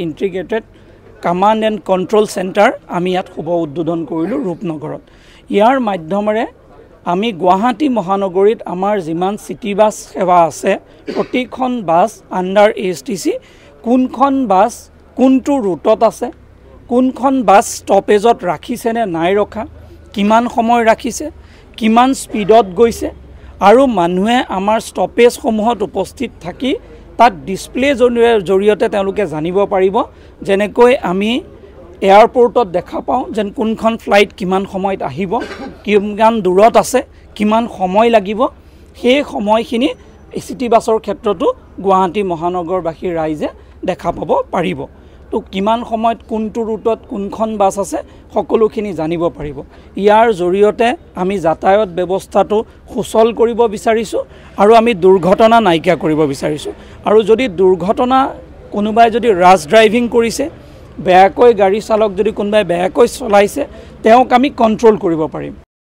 Integrated command and control centre আমি ইয়াত শুভ উদ্বোধন কৰিলোঁ ৰূপনগৰত। ইয়াৰ মাধ্যমেৰে আমি গুৱাহাটী মহানগৰীত আমাৰ যিমান চিটি বাছ সেৱা আছে প্ৰতিখন বাছ আণ্ডাৰ ASTC কোনখন বাছ কোনটো ৰুটত আছে, কোনখন বাছ ষ্টপেজত ৰাখিছেনে নাই ৰখা, কিমান সময় ৰাখিছে, কিমান স্পীডত গৈছে আৰু মানুহে আমাৰ ষ্টপেজসমূহত উপস্থিত থাকি তাত ডিছপ্লে জৰিয়তে তেওঁলোকে জানিব পাৰিব। যেনেকৈ আমি এয়াৰপৰ্টত দেখা পাওঁ যেন কোনখন ফ্লাইট কিমান সময়ত আহিব, কিমান দূৰত আছে, কিমান সময় লাগিব, সেই সময়খিনি চিটি বাছৰ ক্ষেত্ৰতো গুৱাহাটী মহানগৰবাসীৰ ৰাইজে দেখা পাব পাৰিব। তো কিমান সময়ত কোনটো ৰুটত কোনখন বাছ আছে সকলোখিনি জানিব পাৰিব। ইয়াৰ জৰিয়তে আমি যাতায়াত ব্যৱস্থাটো সুচল কৰিব বিচাৰিছোঁ আৰু আমি দুৰ্ঘটনা নাইকিয়া কৰিব বিচাৰিছোঁ। আৰু যদি দুৰ্ঘটনা কোনোবাই যদি ৰাছ ড্ৰাইভিং কৰিছে, বেয়াকৈ গাড়ী চালক যদি কোনোবাই বেয়াকৈ চলাইছে তেওঁক আমি কণ্ট্ৰল কৰিব পাৰিম।